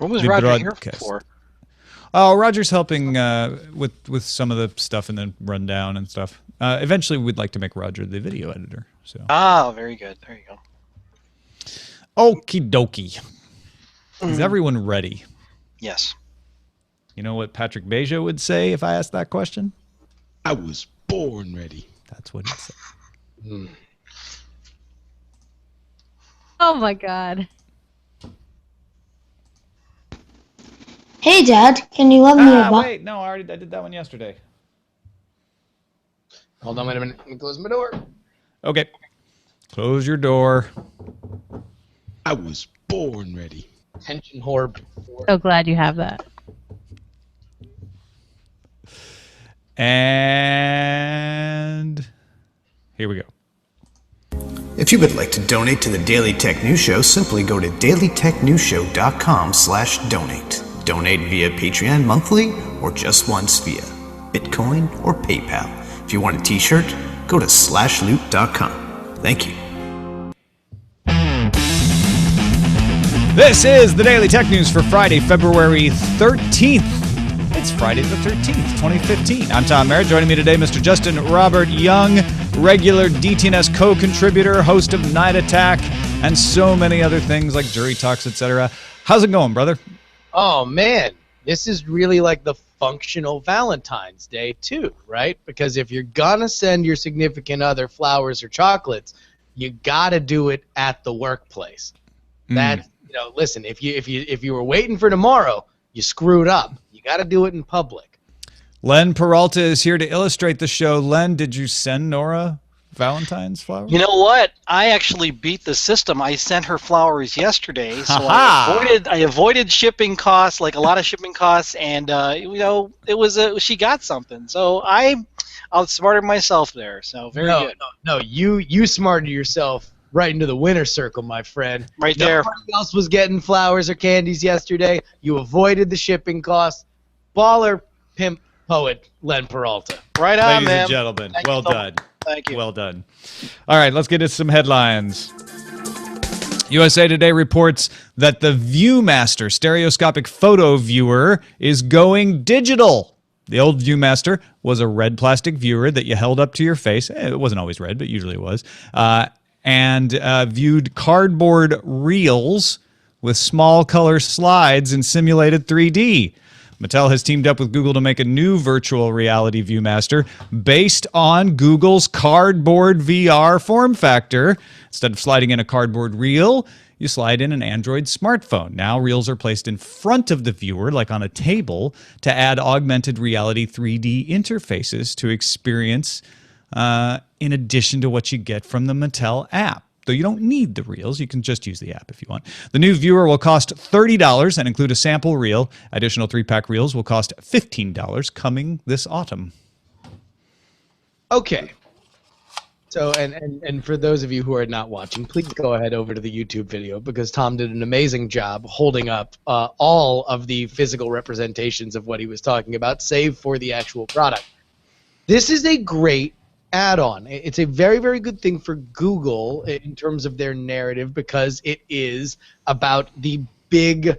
What was Roger here for? Oh, Roger's helping with some of the stuff and then rundown and stuff. Eventually, we'd like to make Roger the video editor. So. Ah, very good. There you go. Okie dokie. Is everyone ready? Yes. You know what Patrick Beja would say if I asked that question? I was born ready. That's what he said. Oh my God. Hey, Dad, can you love me a box? Wait, no, I did that one yesterday. Hold on, wait a minute. Let me close my door. Okay. Close your door. I was born ready. Tension whore. So glad you have that. And here we go. If you would like to donate to the Daily Tech News Show, simply go to dailytechnewsshow.com/donate. Donate via Patreon monthly or just once via Bitcoin or PayPal. If you want a t-shirt, go to slashloot.com. Thank you. This is the Daily Tech News for Friday, February 13th. It's Friday the 13th, 2015. I'm Tom Merritt. Joining me today, Mr. Justin Robert Young, regular DTNS co-contributor, host of Night Attack, and so many other things like Jury Talks, etc. How's it going, brother? Oh, man. This is really like the functional Valentine's Day, too, right? Because if you're going to send your significant other flowers or chocolates, you got to do it at the workplace. That, listen, if you were waiting for tomorrow, you screwed up. You got to do it in public. Len Peralta is here to illustrate the show. Len, did you send Nora Valentine's flowers? You know what? I actually beat the system. I sent her flowers yesterday, so I avoided shipping costs, like a lot of shipping costs, and she got something. So I outsmarted myself there. So very good. No, you smarted yourself right into the winner's circle, my friend. Right there. Nobody else was getting flowers or candies yesterday. You avoided the shipping costs. Baller, pimp, poet, Len Peralta. Right on, Ladies man. and gentlemen, well done. Thank you. Well done. All right, let's get into some headlines. USA Today reports that the ViewMaster stereoscopic photo viewer is going digital. The old ViewMaster was a red plastic viewer that you held up to your face. It wasn't always red, but usually it was. And viewed cardboard reels with small color slides in simulated 3D. Mattel has teamed up with Google to make a new virtual reality ViewMaster based on Google's cardboard VR form factor. Instead of sliding in a cardboard reel, you slide in an Android smartphone. Now reels are placed in front of the viewer, like on a table, to add augmented reality 3D interfaces to experience in addition to what you get from the Mattel app. Though you don't need the reels, you can just use the app if you want. The new viewer will cost $30 and include a sample reel. Additional 3-pack reels will cost $15 coming this autumn. Okay. So, and for those of you who are not watching, please go ahead over to the YouTube video because Tom did an amazing job holding up all of the physical representations of what he was talking about, save for the actual product. This is a great add-on. It's a very, very good thing for Google in terms of their narrative because it is about the big,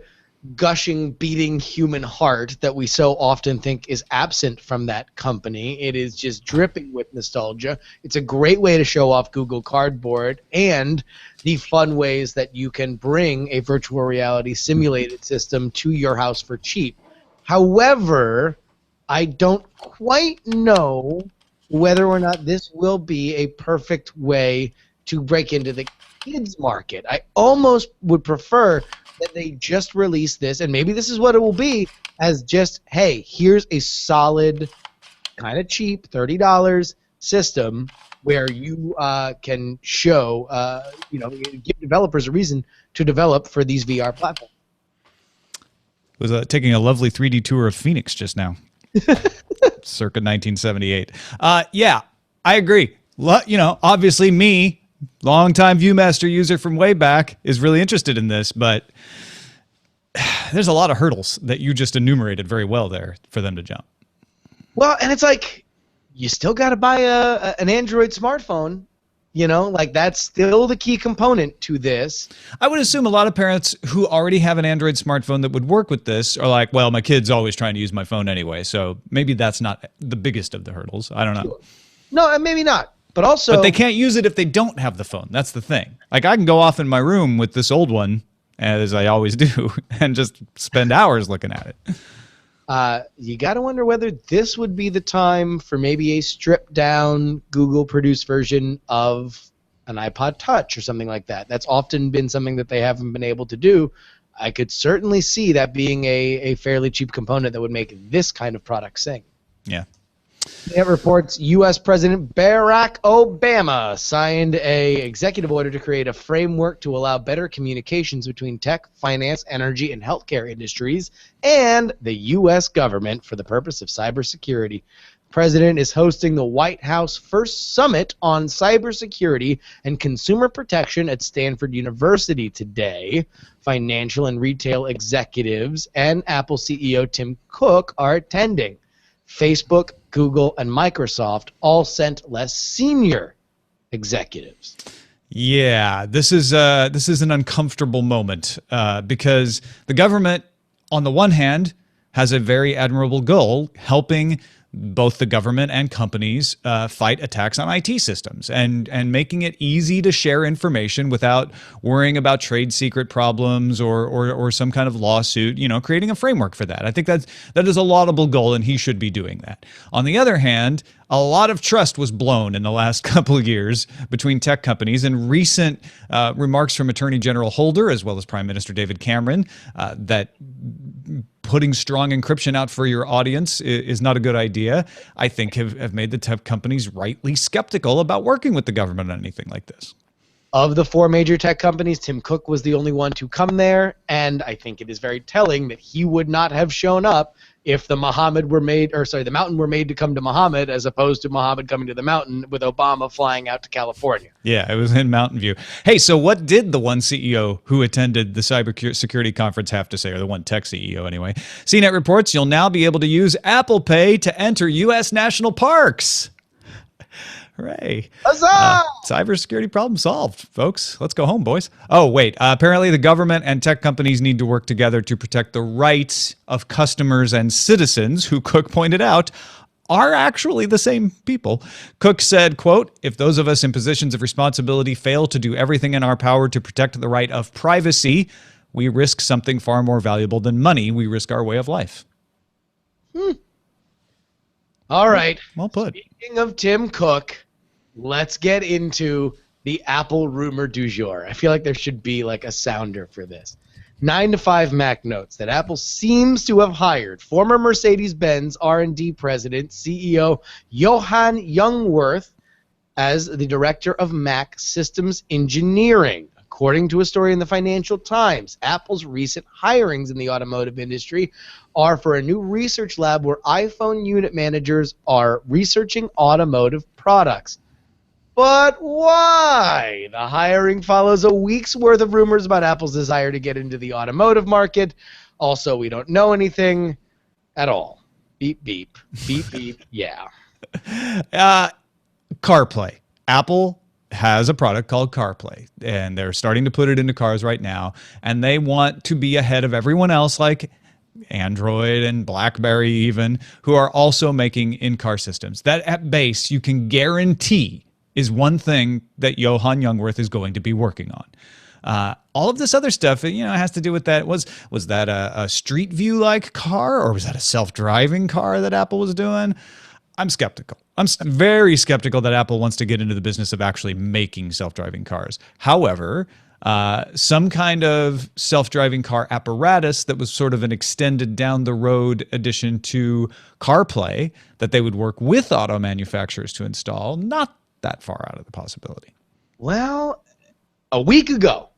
gushing, beating human heart that we so often think is absent from that company. It is just dripping with nostalgia. It's a great way to show off Google Cardboard and the fun ways that you can bring a virtual reality simulated system to your house for cheap. However, I don't quite know whether or not this will be a perfect way to break into the kids market. I almost would prefer that they just release this, and maybe this is what it will be, as just, hey, here's a solid, kind of cheap, $30 system where you can show, give developers a reason to develop for these VR platforms. Was taking a lovely 3D tour of Phoenix just now. Circa 1978. Yeah, I agree. Obviously me, longtime ViewMaster user from way back, is really interested in this, but there's a lot of hurdles that you just enumerated very well there for them to jump. Well, and it's like, you still got to buy an Android smartphone You know, like that's still the key component to this. I would assume a lot of parents who already have an Android smartphone that would work with this are like, well, my kid's always trying to use my phone anyway, so maybe that's not the biggest of the hurdles. I don't know. No, maybe not. But also, but they can't use it if they don't have the phone. That's the thing. Like I can go off in my room with this old one, as I always do, and just spend hours looking at it. You got to wonder whether this would be the time for maybe a stripped-down, Google-produced version of an iPod Touch or something like that. That's often been something that they haven't been able to do. I could certainly see that being a fairly cheap component that would make this kind of product sing. Yeah. It reports U.S. President Barack Obama signed a executive order to create a framework to allow better communications between tech, finance, energy, and healthcare industries and the U.S. government for the purpose of cybersecurity. The president is hosting the White House first summit on cybersecurity and consumer protection at Stanford University today. Financial and retail executives and Apple CEO Tim Cook are attending. Facebook, Google, and Microsoft all sent less senior executives. Yeah, this is an uncomfortable moment because the government, on the one hand, has a very admirable goal, helping both the government and companies fight attacks on IT systems and making it easy to share information without worrying about trade secret problems or some kind of lawsuit, you know, creating a framework for that. I think that is a laudable goal, and he should be doing that. On the other hand, a lot of trust was blown in the last couple of years between tech companies, and recent remarks from Attorney General Holder as well as Prime Minister David Cameron that putting strong encryption out for your audience is not a good idea, I think have made the tech companies rightly skeptical about working with the government on anything like this. Of the four major tech companies, Tim Cook was the only one to come there, and I think it is very telling that he would not have shown up if the mountain were made to come to Muhammad as opposed to Muhammad coming to the mountain with Obama flying out to California. Yeah, it was in Mountain View. Hey, so what did the one CEO who attended the cybersecurity conference have to say, or the one tech CEO anyway? CNET reports you'll now be able to use Apple Pay to enter U.S. national parks. Hooray. Huzzah! Cybersecurity problem solved, folks. Let's go home, boys. Oh, wait. Apparently the government and tech companies need to work together to protect the rights of customers and citizens who, Cook pointed out, are actually the same people. Cook said, quote, if those of us in positions of responsibility fail to do everything in our power to protect the right of privacy, we risk something far more valuable than money. We risk our way of life. All right. Well put. Speaking of Tim Cook, let's get into the Apple rumor du jour. I feel like there should be like a sounder for this. 9 to 5 Mac notes that Apple seems to have hired former Mercedes-Benz R&D president, CEO Johan Jungwirth, as the director of Mac systems engineering. According to a story in the Financial Times, Apple's recent hirings in the automotive industry are for a new research lab where iPhone unit managers are researching automotive products. But why? The hiring follows a week's worth of rumors about Apple's desire to get into the automotive market. Also, we don't know anything at all. Beep, beep. Beep, beep. Yeah. CarPlay. Apple has a product called CarPlay, and they're starting to put it into cars right now, and they want to be ahead of everyone else, like Android and BlackBerry even, who are also making in-car systems. That at base, you can guarantee is one thing that Johan Jungwirth is going to be working on. All of this other stuff, you know, has to do with that. Was that a Street View-like car, or was that a self-driving car that Apple was doing? I'm skeptical. I'm very skeptical that Apple wants to get into the business of actually making self-driving cars. However, some kind of self-driving car apparatus that was sort of an extended down-the-road addition to CarPlay that they would work with auto manufacturers to install, not that far out of the possibility. Well, a week ago,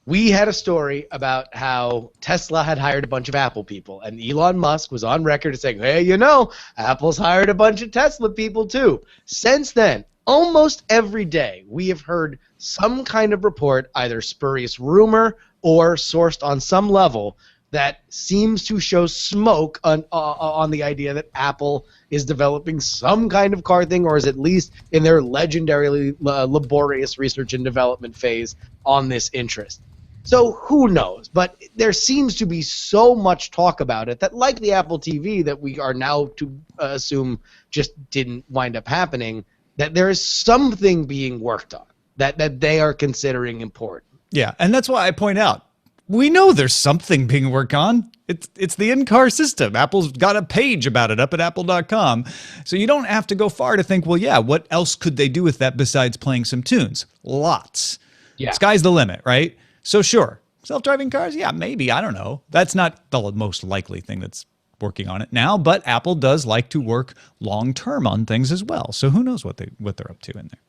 we had a story about how Tesla had hired a bunch of Apple people, and Elon Musk was on record as saying, hey, you know, Apple's hired a bunch of Tesla people too. Since then, almost every day, we have heard some kind of report, either spurious rumor or sourced on some level, that seems to show smoke on the idea that Apple is developing some kind of car thing, or is at least in their legendarily laborious research and development phase on this interest. So who knows? But there seems to be so much talk about it that, like the Apple TV that we are now to assume just didn't wind up happening, that there is something being worked on that they are considering important. Yeah, and that's why I point out, we know there's something being worked on. It's the in-car system. Apple's got a page about it up at apple.com. So you don't have to go far to think, well, yeah, what else could they do with that besides playing some tunes? Lots. Yeah. Sky's the limit, right? So sure, self-driving cars? Yeah, maybe. I don't know. That's not the most likely thing that's working on it now, but Apple does like to work long-term on things as well. So who knows what they're up to in there.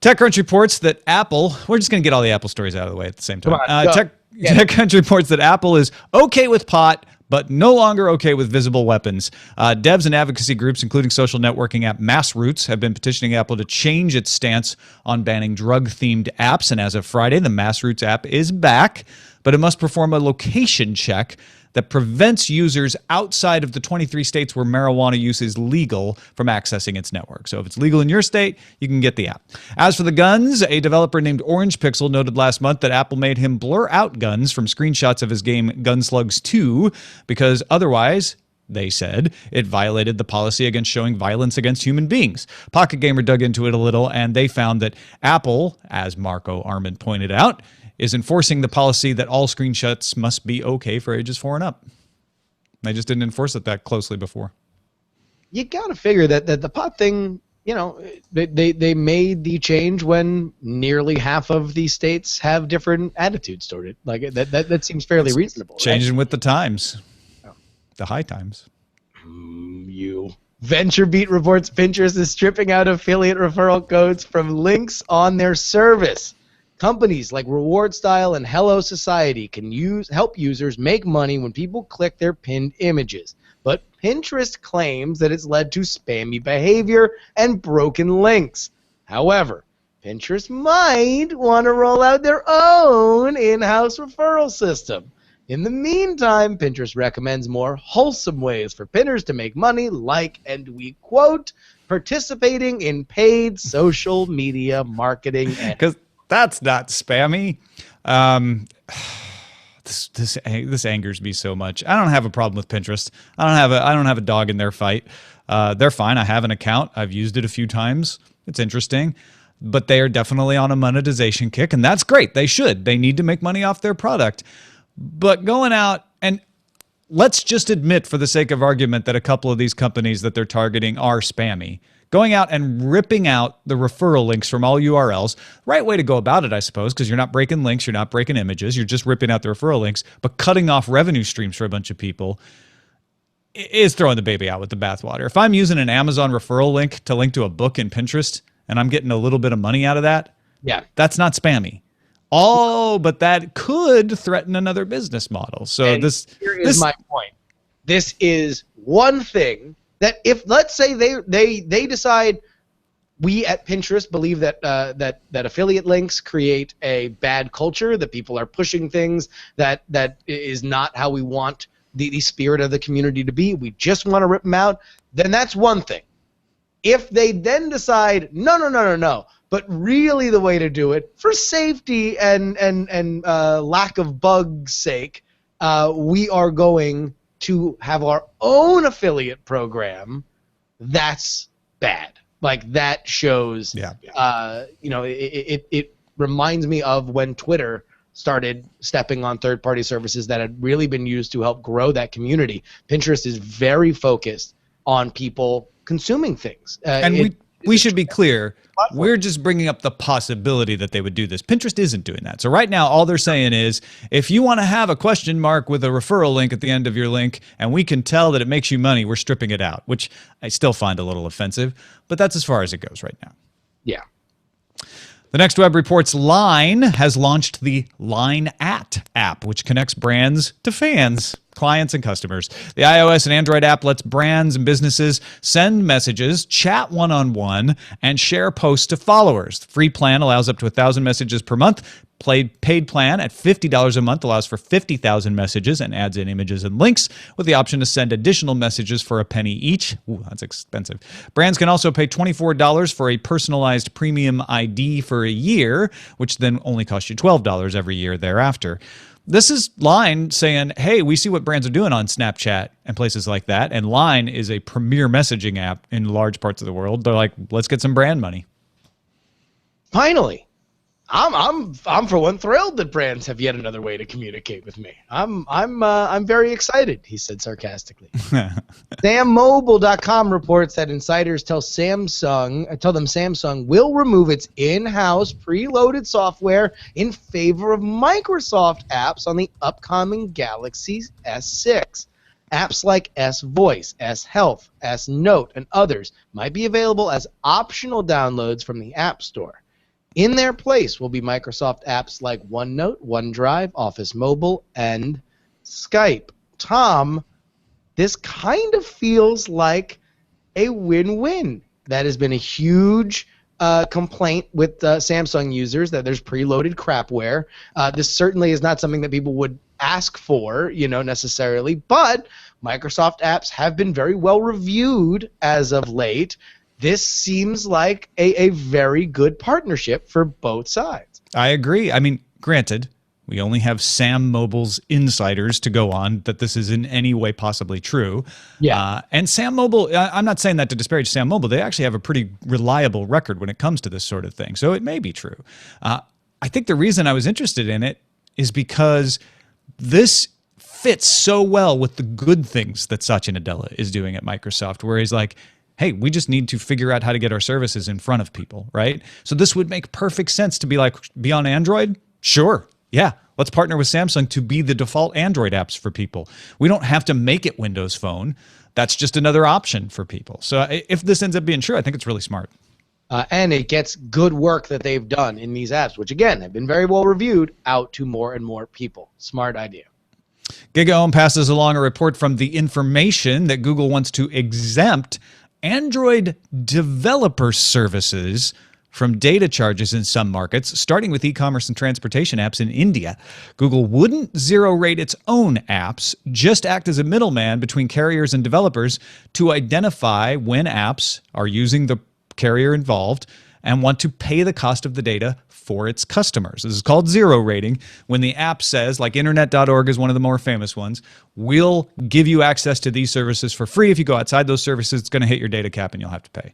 TechCrunch reports that Apple, we're just going to get all the Apple stories out of the way at the same time. TechCrunch reports that Apple is okay with pot, but no longer okay with visible weapons. Devs and advocacy groups, including social networking app Massroots, have been petitioning Apple to change its stance on banning drug-themed apps. And as of Friday, the Massroots app is back, but it must perform a location check that prevents users outside of the 23 states where marijuana use is legal from accessing its network. So if it's legal in your state, you can get the app. As for the guns, a developer named Orange Pixel noted last month that Apple made him blur out guns from screenshots of his game Gunslugs 2 because otherwise, they said, it violated the policy against showing violence against human beings. Pocket Gamer dug into it a little, and they found that Apple, as Marco Arment pointed out, is enforcing the policy that all screenshots must be okay for ages 4 and up. They just didn't enforce it that closely before. You got to figure that the pot thing, you know, they made the change when nearly half of the states have different attitudes toward it. Like that seems fairly reasonable. Changing right? with the times. The high times. VentureBeat reports Pinterest is stripping out affiliate referral codes from links on their service. Companies like Reward Style and Hello Society can help users make money when people click their pinned images. But Pinterest claims that it's led to spammy behavior and broken links. However, Pinterest might want to roll out their own in-house referral system. In the meantime, Pinterest recommends more wholesome ways for pinners to make money, like, and we quote, participating in paid social media marketing. Because that's not spammy. This angers me so much. I don't have a problem with Pinterest. I don't have a dog in their fight. They're fine. I have an account. I've used it a few times. It's interesting. But they are definitely on a monetization kick, and that's great. They should. They need to make money off their product. But going out and let's just admit for the sake of argument that a couple of these companies that they're targeting are spammy. Going out and ripping out the referral links from all URLs, right way to go about it, I suppose, because you're not breaking links, you're not breaking images, you're just ripping out the referral links, but cutting off revenue streams for a bunch of people is throwing the baby out with the bathwater. If I'm using an Amazon referral link to link to a book in Pinterest and I'm getting a little bit of money out of that, that's not spammy. Oh, but that could threaten another business model. So and here is my point. This is one thing that if, let's say they decide, we at Pinterest believe that that affiliate links create a bad culture, that people are pushing things that is not how we want the spirit of the community to be. We just want to rip them out. Then that's one thing. If they then decide, no, but really the way to do it, for safety and lack of bugs' sake, we are going to have our own affiliate program, that's bad. Like, that shows, you know, it reminds me of when Twitter started stepping on third-party services that had really been used to help grow that community. Pinterest is very focused on people consuming things. And we should be clear, we're just bringing up the possibility that they would do this. Pinterest isn't doing that. So right now, all they're saying is, if you want to have a question mark with a referral link at the end of your link, and we can tell that it makes you money, we're stripping it out, which I still find a little offensive, but that's as far as it goes right now. Yeah. The Next Web reports Line has launched the Line@ app, which connects brands to fans. clients and customers. The iOS and Android app lets brands and businesses send messages, chat one-on-one, and share posts to followers. The free plan allows up to 1,000 messages per month. Paid plan at $50 a month allows for 50,000 messages and adds in images and links with the option to send additional messages for a penny each. Ooh, that's expensive. Brands can also pay $24 for a personalized premium ID for a year, which then only costs you $12 every year thereafter. This is Line saying, hey, we see what brands are doing on Snapchat and places like that. And Line is a premier messaging app in large parts of the world. They're like, let's get some brand money. Finally. I'm for one thrilled that brands have yet another way to communicate with me. I'm very excited, he said sarcastically. SamMobile.com reports that insiders tell them Samsung will remove its in-house preloaded software in favor of Microsoft apps on the upcoming Galaxy S6. Apps like S Voice, S Health, S Note, and others might be available as optional downloads from the App Store. In their place will be Microsoft apps like OneNote, OneDrive, Office Mobile, and Skype. Tom, this kind of feels like a win-win. That has been a huge complaint with Samsung users, that there's preloaded crapware. This certainly is not something that people would ask for, necessarily, but Microsoft apps have been very well reviewed as of late. This seems like a very good partnership for both sides. I agree. I mean, granted, we only have Sam Mobile's insiders to go on that this is in any way possibly true. Yeah. And Sam Mobile, I'm not saying that to disparage Sam Mobile. They actually have a pretty reliable record when it comes to this sort of thing. So it may be true. I think the reason I was interested in it is because this fits so well with the good things that Satya Nadella is doing at Microsoft, where he's like, hey, we just need to figure out how to get our services in front of people, right? So this would make perfect sense to be like, be on Android? Sure. Yeah. Let's partner with Samsung to be the default Android apps for people. We don't have to make it Windows Phone. That's just another option for people. So if this ends up being true, I think it's really smart. And it gets good work that they've done in these apps, which, again, have been very well reviewed, out to more and more people. Smart idea. GigaOM passes along a report from The Information that Google wants to exempt Android developer services from data charges in some markets, starting with e-commerce and transportation apps in India. Google wouldn't zero-rate its own apps, just act as a middleman between carriers and developers to identify when apps are using the carrier involved and want to pay the cost of the data for its customers. This is called zero rating. When the app says, like internet.org is one of the more famous ones, we'll give you access to these services for free. If you go outside those services, it's going to hit your data cap and you'll have to pay.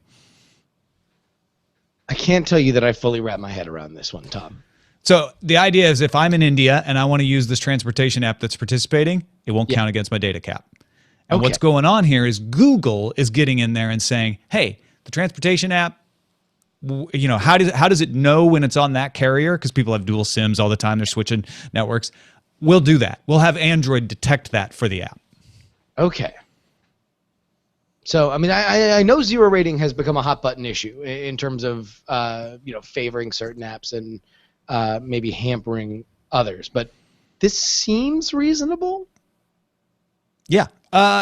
I can't tell you that I fully wrap my head around this one, Tom. So the idea is if I'm in India and I want to use this transportation app that's participating, it won't count against my data cap. And what's going on here is Google is getting in there and saying, hey, the transportation app, how does it know when it's on that carrier? Because people have dual SIMs all the time. They're switching networks. We'll do that. We'll have Android detect that for the app. Okay. So, I mean, I know zero rating has become a hot button issue in terms of, favoring certain apps and maybe hampering others. But this seems reasonable. Yeah.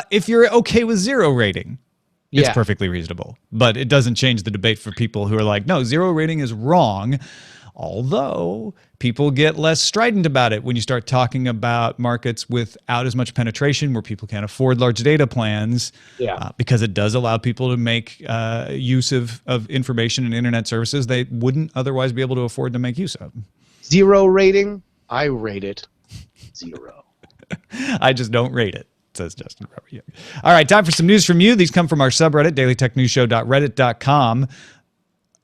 If you're okay with zero rating, it's perfectly reasonable, but it doesn't change the debate for people who are like, no, zero rating is wrong. Although people get less strident about it when you start talking about markets without as much penetration where people can't afford large data plans, because it does allow people to make use of information and internet services they wouldn't otherwise be able to afford to make use of. Zero rating, I rate it 0. I just don't rate it. Says Justin Robert. All right, time for some news from you. These come from our subreddit, dailytechnewsshow.reddit.com.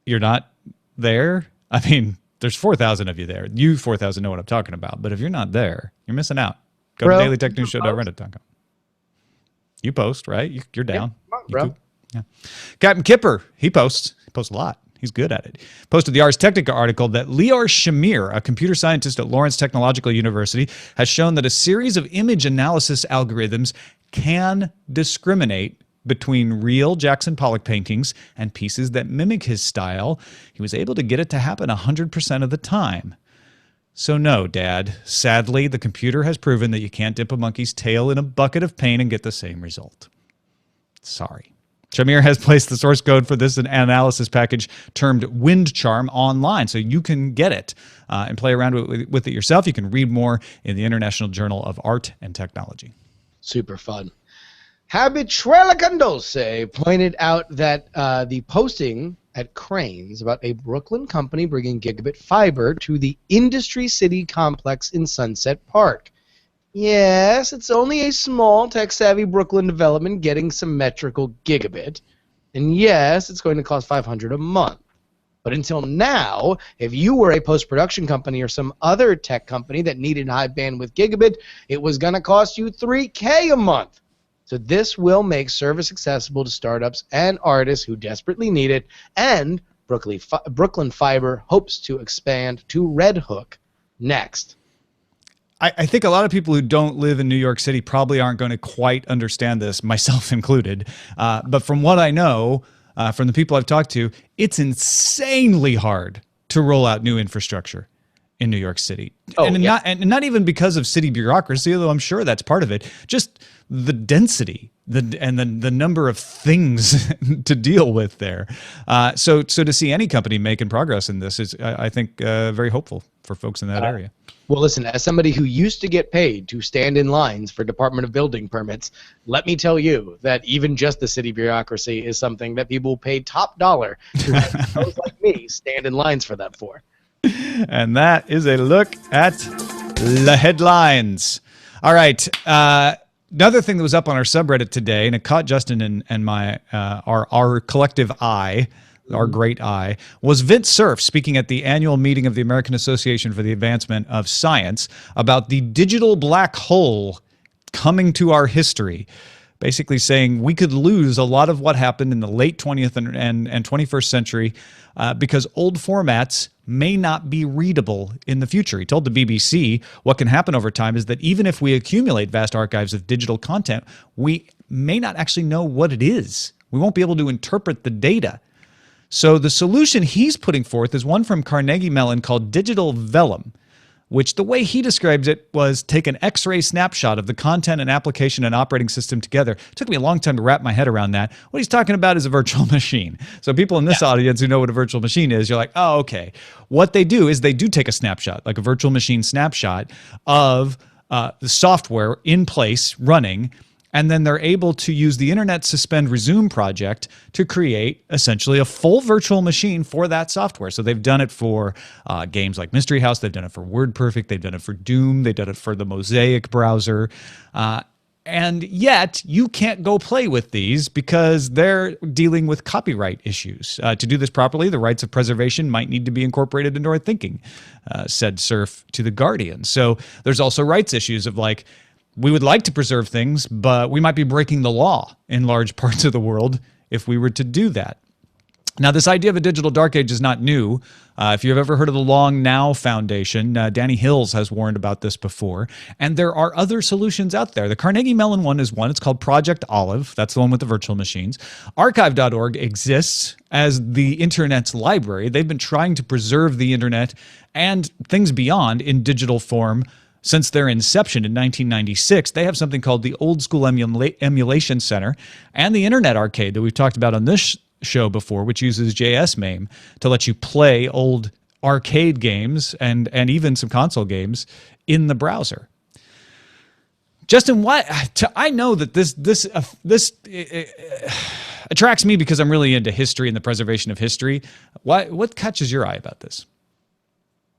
You're not there? I mean, there's 4,000 of you there. You 4,000 know what I'm talking about. But if you're not there, you're missing out. Go to dailytechnewsshow.reddit.com. You post, right? You're down. Yeah, bro. Yeah. Captain Kipper, he posts. He posts a lot. He's good at it. Posted the Ars Technica article that Lior Shamir, a computer scientist at Lawrence Technological University, has shown that a series of image analysis algorithms can discriminate between real Jackson Pollock paintings and pieces that mimic his style. He was able to get it to happen 100% of the time. So no, Dad. Sadly, the computer has proven that you can't dip a monkey's tail in a bucket of paint and get the same result. Sorry. Shamir has placed the source code for this analysis package termed Wind Charm online, so you can get it and play around with it yourself. You can read more in the International Journal of Art and Technology. Super fun. Habituela Condolce pointed out that the posting at Cranes about a Brooklyn company bringing gigabit fiber to the Industry City complex in Sunset Park. Yes, it's only a small tech-savvy Brooklyn development getting symmetrical gigabit. And yes, it's going to cost $500 a month. But until now, if you were a post-production company or some other tech company that needed high bandwidth gigabit, it was going to cost you $3K a month. So this will make service accessible to startups and artists who desperately need it, and Brooklyn Fiber hopes to expand to Red Hook next. I think a lot of people who don't live in New York City probably aren't going to quite understand this, myself included. But from what I know, from the people I've talked to, it's insanely hard to roll out new infrastructure in New York City. And not even because of city bureaucracy, although I'm sure that's part of it. Just the density, the number of things to deal with there. So to see any company making progress in this is, I think, very hopeful for folks in that area. Well, listen, as somebody who used to get paid to stand in lines for Department of Building permits, let me tell you that even just the city bureaucracy is something that people pay top dollar to have those like me stand in lines for that for. And that is a look at the headlines. All right. Another thing that was up on our subreddit today, and it caught Justin and my our collective eye, our great eye, was Vint Cerf speaking at the annual meeting of the American Association for the Advancement of Science about the digital black hole coming to our history. Basically saying we could lose a lot of what happened in the late 20th and 21st century because old formats may not be readable in the future. He told the BBC what can happen over time is that even if we accumulate vast archives of digital content, we may not actually know what it is. We won't be able to interpret the data. So the solution he's putting forth is one from Carnegie Mellon called Digital Vellum, which the way he describes it was take an X-ray snapshot of the content and application and operating system together. It took me a long time to wrap my head around that. What he's talking about is a virtual machine. So people in this audience who know what a virtual machine is, you're like, oh, okay. What they do is they do take a snapshot, like a virtual machine snapshot of the software in place running, and then they're able to use the Internet Suspend Resume project to create essentially a full virtual machine for that software. So they've done it for games like Mystery House. They've done it for WordPerfect. They've done it for Doom. They've done it for the Mosaic browser. And yet you can't go play with these because they're dealing with copyright issues. To do this properly, the rights of preservation might need to be incorporated into our thinking, said Cerf to The Guardian. So there's also rights issues of like, we would like to preserve things, but we might be breaking the law in large parts of the world if we were to do that. Now, this idea of a digital dark age is not new. If you've ever heard of the Long Now Foundation, Danny Hills has warned about this before. And there are other solutions out there. The Carnegie Mellon one is one. It's called Project Olive. That's the one with the virtual machines. Archive.org exists as the Internet's library. They've been trying to preserve the Internet and things beyond in digital form since their inception in 1996. They have something called the Old School Emulation Center and the Internet Arcade that we've talked about on this show before, which uses JS-MAME to let you play old arcade games and even some console games in the browser. Justin, I know that this attracts me because I'm really into history and the preservation of history. What catches your eye about this?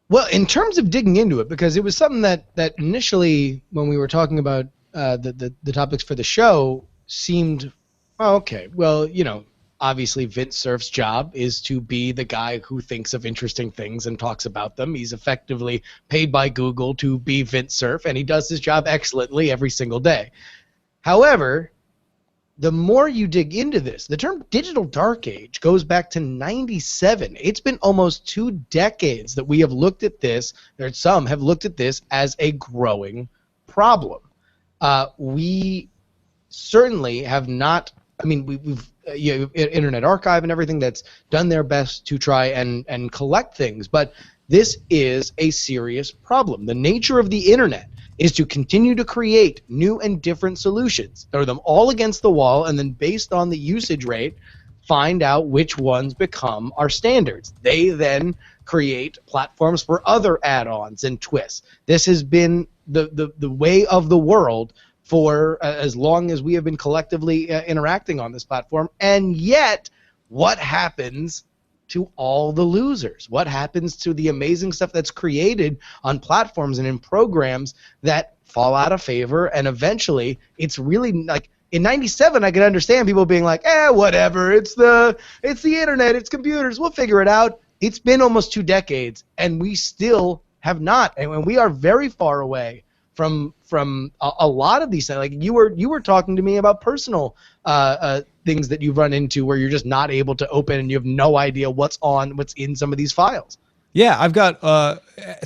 Well, in terms of digging into it, because it was something that initially, when we were talking about the topics for the show, seemed, oh, okay, well, you know, obviously Vint Cerf's job is to be the guy who thinks of interesting things and talks about them. He's effectively paid by Google to be Vint Cerf, and he does his job excellently every single day. However, the more you dig into this, the term digital dark age goes back to 97. It's been almost 2 decades that we have looked at this, or some have looked at this as a growing problem. We certainly have not, I mean, we've Internet Archive and everything that's done their best to try and collect things, but this is a serious problem. The nature of the internet is to continue to create new and different solutions, throw them all against the wall, and then based on the usage rate, find out which ones become our standards. They then create platforms for other add-ons and twists. This has been the way of the world for as long as we have been collectively interacting on this platform. And yet, what happens to all the losers? What happens to the amazing stuff that's created on platforms and in programs that fall out of favor? And eventually, it's really like in '97, I could understand people being like, whatever, it's the internet, it's computers, we'll figure it out. It's been almost 2 decades, and we still have not. And we are very far away from a lot of these things. Like you were talking to me about personal things that you've run into where you're just not able to open and you have no idea what's in some of these files. Yeah, I've got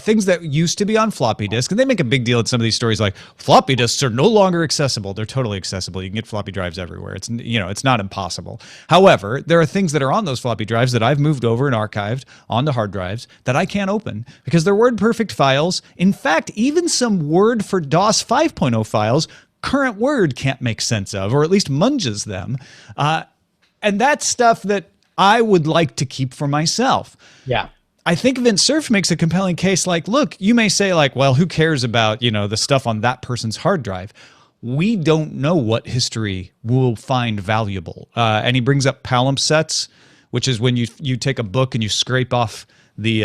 things that used to be on floppy disk, and they make a big deal in some of these stories like floppy disks are no longer accessible. They're totally accessible. You can get floppy drives everywhere. It's not impossible. However, there are things that are on those floppy drives that I've moved over and archived onto hard drives that I can't open because they're WordPerfect files. In fact, even some Word for DOS 5.0 files, current Word can't make sense of, or at least munges them. And that's stuff that I would like to keep for myself. Yeah. I think Vint Cerf makes a compelling case. Like, look, you may say like, well, who cares about, the stuff on that person's hard drive? We don't know what history will find valuable. And he brings up palimpsests, which is when you take a book and you scrape off the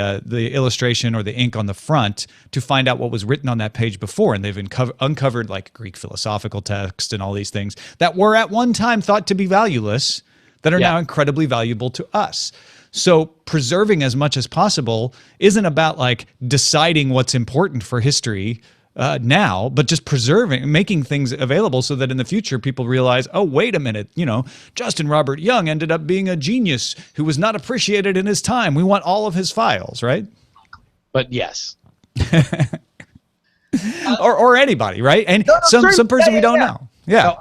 illustration or the ink on the front to find out what was written on that page before. And they've uncovered like Greek philosophical text and all these things that were at one time thought to be valueless that are now incredibly valuable to us. So preserving as much as possible isn't about like deciding what's important for history now, but just preserving, making things available so that in the future people realize, oh, wait a minute, Justin Robert Young ended up being a genius who was not appreciated in his time. We want all of his files, right? But yes. or anybody, right? And some person we don't know. Yeah. No,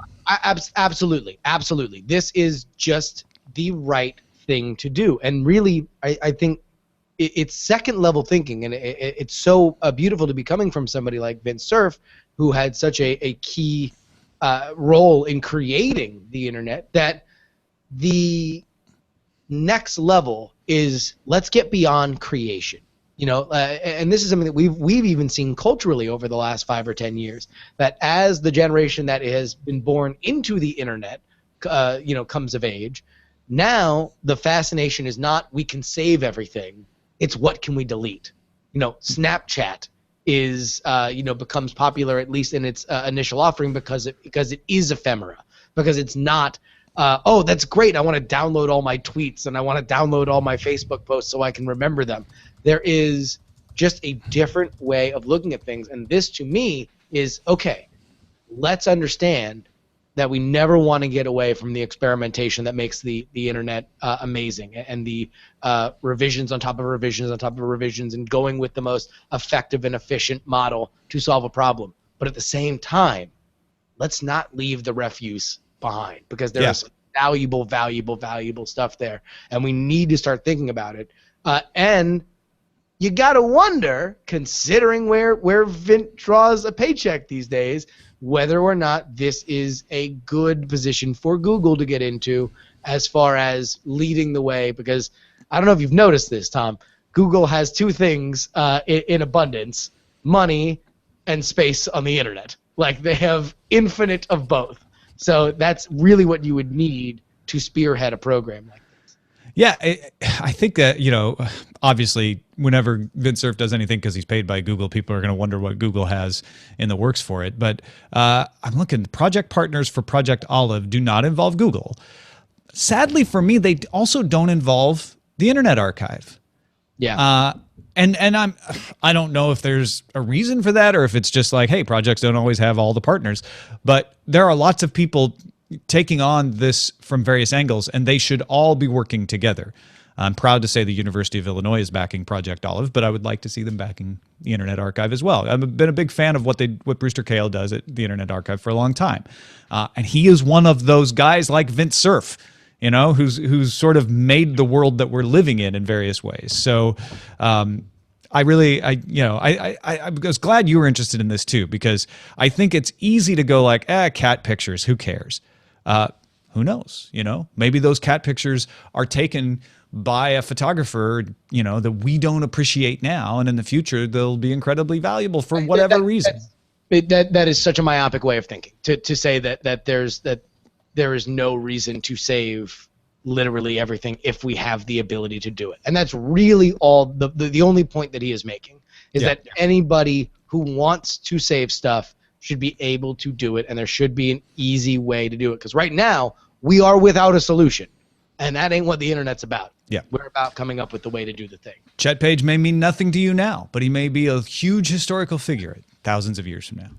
absolutely. Absolutely. This is just the right thing to do. And really, I think it's second level thinking, and it's so beautiful to be coming from somebody like Vint Cerf, who had such a key role in creating the internet, that the next level is let's get beyond creation. And this is something that we've even seen culturally over the last 5 or 10 years, that as the generation that has been born into the internet comes of age, now the fascination is not we can save everything, it's what can we delete. Snapchat is becomes popular, at least in its initial offering, because it is ephemera, because it's not oh, that's great, I want to download all my tweets and I want to download all my Facebook posts so I can remember them. There is just a different way of looking at things, and this to me is okay, let's understand that we never want to get away from the experimentation that makes the internet amazing, and the revisions on top of revisions on top of revisions, and going with the most effective and efficient model to solve a problem. But at the same time, let's not leave the refuse behind, because there is valuable stuff there, and we need to start thinking about it. And you got to wonder, considering where Vint draws a paycheck these days, whether or not this is a good position for Google to get into as far as leading the way. Because I don't know if you've noticed this, Tom, Google has 2 things in abundance: money and space on the internet. Like, they have infinite of both. So that's really what you would need to spearhead a program like this. Yeah, I think that, obviously, whenever Vint Cerf does anything because he's paid by Google, people are going to wonder what Google has in the works for it. But I'm looking, project partners for Project Olive do not involve Google. Sadly for me, they also don't involve the Internet Archive. Yeah. And I don't know if there's a reason for that, or if it's just like, hey, projects don't always have all the partners. But there are lots of people taking on this from various angles, and they should all be working together. I'm proud to say the University of Illinois is backing Project Olive, but I would like to see them backing the Internet Archive as well. I've been a big fan of what Brewster Kahle does at the Internet Archive for a long time. And he is one of those guys like Vint Cerf, who's sort of made the world that we're living in various ways. So I really, I was glad you were interested in this too, because I think it's easy to go like, cat pictures, who cares? Who knows? Maybe those cat pictures are taken by a photographer, that we don't appreciate now, and in the future they'll be incredibly valuable for whatever reason. That is such a myopic way of thinking to say that there is no reason to save literally everything if we have the ability to do it. And that's really all the only point that he is making is that anybody who wants to save stuff should be able to do it, and there should be an easy way to do it, because right now we are without a solution, and that ain't what the internet's about. Yeah, we're about coming up with the way to do the thing. Chet Page may mean nothing to you now, but he may be a huge historical figure thousands of years from now.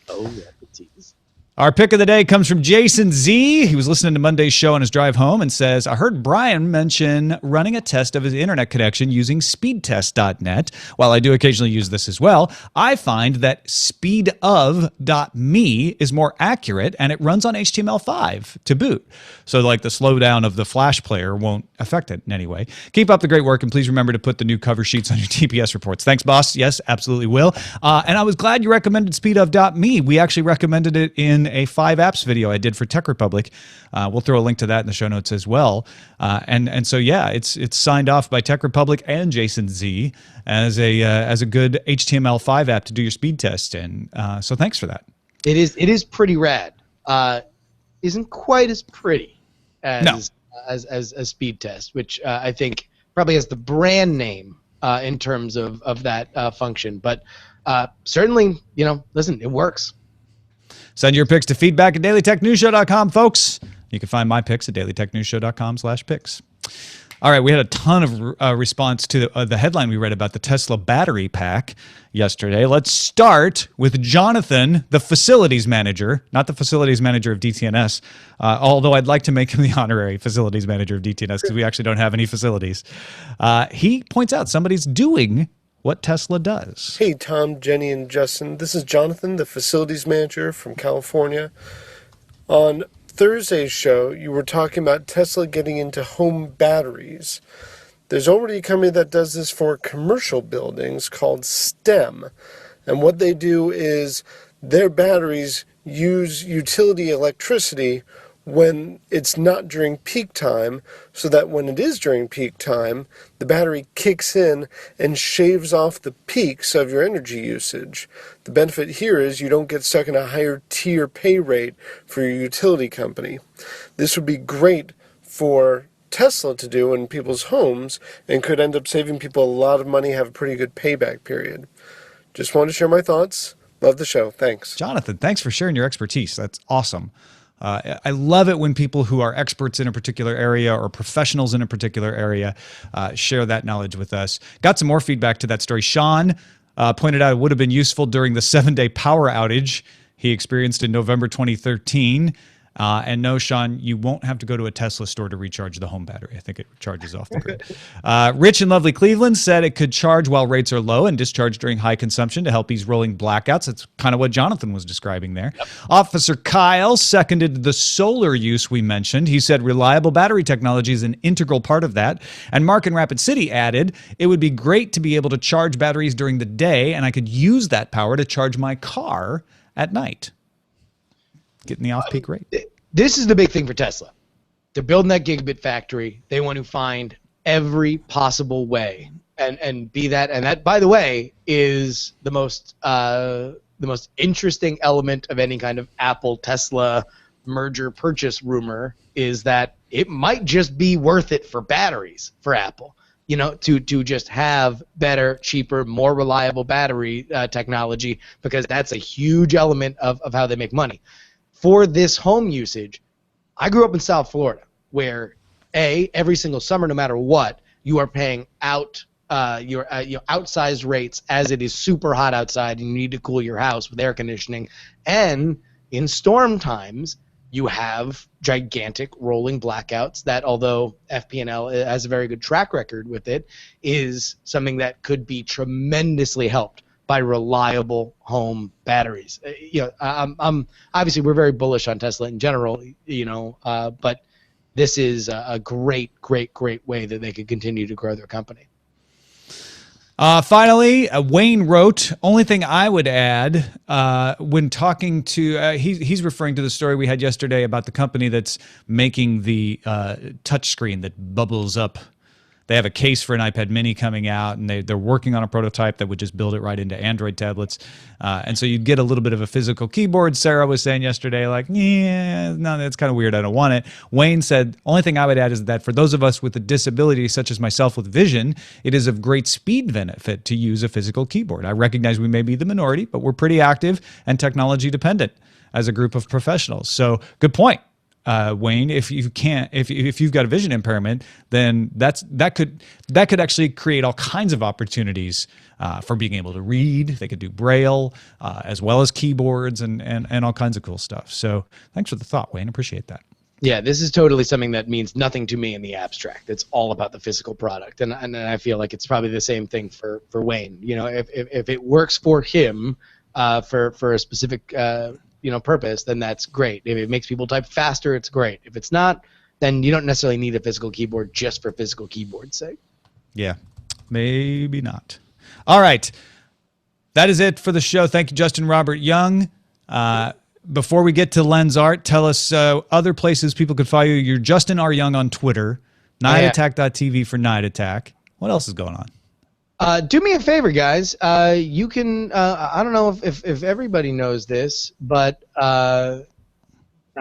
Oh yeah, the tease. Our pick of the day comes from Jason Z. He was listening to Monday's show on his drive home and says, I heard Brian mention running a test of his internet connection using speedtest.net. While I do occasionally use this as well, I find that speedof.me is more accurate, and it runs on HTML5 to boot. So like the slowdown of the Flash player won't affect it in any way. Keep up the great work, and please remember to put the new cover sheets on your TPS reports. Thanks, boss. Yes, absolutely will. And I was glad you recommended speedof.me. We actually recommended it in a 5 apps video I did for Tech Republic. We'll throw a link to that in the show notes as well. And so yeah, it's signed off by Tech Republic and Jason Z as a good HTML5 app to do your speed test in. So thanks for that. It is pretty rad. Isn't quite as pretty as speed test, which I think probably has the brand name in terms of that function. But certainly, listen, it works. Send your picks to feedback@dailytechnewsshow.com, folks. You can find my picks at dailytechnewsshow.com/picks. All right, we had a ton of response to the headline we read about the Tesla battery pack yesterday. Let's start with Jonathan, the facilities manager, not the facilities manager of DTNS, although I'd like to make him the honorary facilities manager of DTNS because we actually don't have any facilities. He points out somebody's doing what Tesla does. Hey, Tom, Jenny, and Justin. This is Jonathan, the facilities manager from California. On Thursday's show, you were talking about Tesla getting into home batteries. There's already a company that does this for commercial buildings called STEM. And what they do is their batteries use utility electricity when it's not during peak time, so that when it is during peak time, the battery kicks in and shaves off the peaks of your energy usage. The benefit here is you don't get stuck in a higher tier pay rate for your utility company. This would be great for Tesla to do in people's homes and could end up saving people a lot of money, have a pretty good payback period. Just wanted to share my thoughts. Love the show. Thanks. Jonathan, thanks for sharing your expertise. That's awesome. I love it when people who are experts in a particular area or professionals in a particular area share that knowledge with us. Got some more feedback to that story. Sean pointed out it would have been useful during the 7-day power outage he experienced in November 2013. And no, Sean, you won't have to go to a Tesla store to recharge the home battery. I think it charges off the grid. Rich in lovely Cleveland said it could charge while rates are low and discharge during high consumption to help ease rolling blackouts. That's kind of what Jonathan was describing there. Yep. Officer Kyle seconded the solar use we mentioned. He said reliable battery technology is an integral part of that. And Mark in Rapid City added, it would be great to be able to charge batteries during the day, and I could use that power to charge my car at night. Getting the off-peak rate. This is the big thing for Tesla. They're building that gigabit factory. They want to find every possible way, and be that. And that, by the way, is the most interesting element of any kind of Apple Tesla merger purchase rumor. Is that it might just be worth it for batteries for Apple. To just have better, cheaper, more reliable battery technology, because that's a huge element of how they make money. For this home usage, I grew up in South Florida, where every single summer, no matter what, you are paying your outsized rates as it is super hot outside and you need to cool your house with air conditioning. And in storm times, you have gigantic rolling blackouts that, although FP&L has a very good track record with it, is something that could be tremendously helped by reliable home batteries. I'm obviously we're very bullish on Tesla in general, but this is a great way that they could continue to grow their company. Finally, Wayne wrote, only thing I would add when talking to, he's referring to the story we had yesterday about the company that's making the touchscreen that bubbles up. They have a case for an iPad mini coming out, and they're working on a prototype that would just build it right into Android tablets. And so you'd get a little bit of a physical keyboard. Sarah was saying yesterday, like, yeah, no, that's kind of weird. I don't want it. Wayne said, only thing I would add is that for those of us with a disability, such as myself with vision, it is of great speed benefit to use a physical keyboard. I recognize we may be the minority, but we're pretty active and technology dependent as a group of professionals. So good point. Wayne, if you've got a vision impairment, then that could actually create all kinds of opportunities for being able to read. They could do Braille as well as keyboards and all kinds of cool stuff. So thanks for the thought, Wayne. Appreciate that. Yeah, this is totally something that means nothing to me in the abstract. It's all about the physical product, and I feel like it's probably the same thing for Wayne. You know, if it works for him for a specific purpose, then that's great. If it makes people type faster, it's great. If it's not, then you don't necessarily need a physical keyboard just for physical keyboard's sake. Yeah, maybe not. All right. That is it for the show. Thank you, Justin Robert Young. Before we get to Len's art, tell us other places people could follow you. You're Justin R. Young on Twitter, nightattack.tv for Night Attack. What else is going on? Do me a favor, guys. You can, I don't know if everybody knows this, but I'm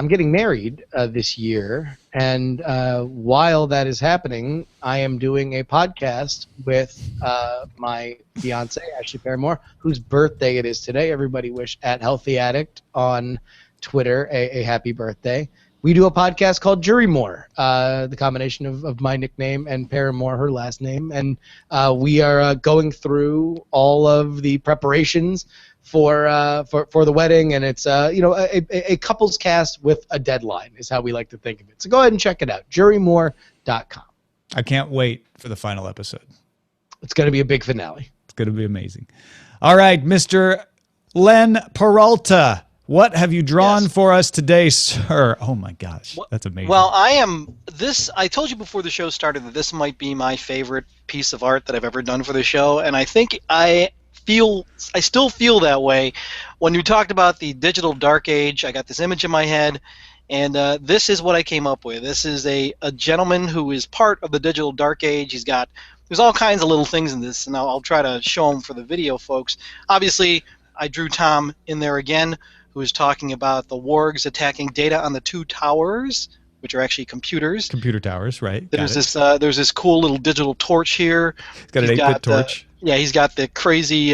getting married this year. And while that is happening, I am doing a podcast with my fiance, Ashley Paramore, whose birthday it is today. Everybody wish @HealthyAddict on Twitter a happy birthday. We do a podcast called Jurymore, the combination of my nickname and Paramore, her last name, and we are going through all of the preparations for the wedding, and it's a couples cast with a deadline is how we like to think of it. So go ahead and check it out, jurymore.com. I can't wait for the final episode. It's going to be a big finale. It's going to be amazing. All right, Mr. Len Peralta. What have you drawn for us today, sir? Oh my gosh, that's amazing. Well, I told you before the show started that this might be my favorite piece of art that I've ever done for the show, and I think I still feel that way. When you talked about the digital dark age, I got this image in my head, and this is what I came up with. This is a gentleman who is part of the digital dark age. There's all kinds of little things in this, and I'll try to show them for the video folks. Obviously, I drew Tom in there again, who is talking about the wargs attacking data on the two towers, which are actually computers. Computer towers, right. There's this cool little digital torch here. He's got an 8-bit torch. He's got the crazy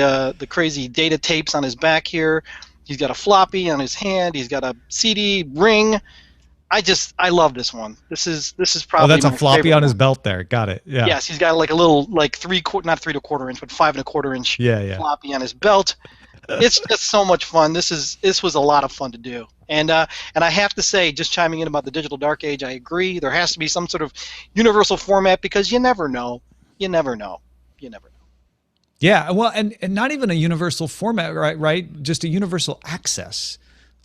data tapes on his back here. He's got a floppy on his hand. He's got a CD ring. I love this one. This is probably. Oh, that's a my floppy favorite on his one. belt there. Got it. Yeah. Yes, he's got like a little not 3¼ inch, but 5 1/4 inch floppy on his belt. It's just so much fun. This was a lot of fun to do, and I have to say, just chiming in about the digital dark age, I agree. There has to be some sort of universal format because you never know. Yeah, well, and not even a universal format, right? Just a universal access,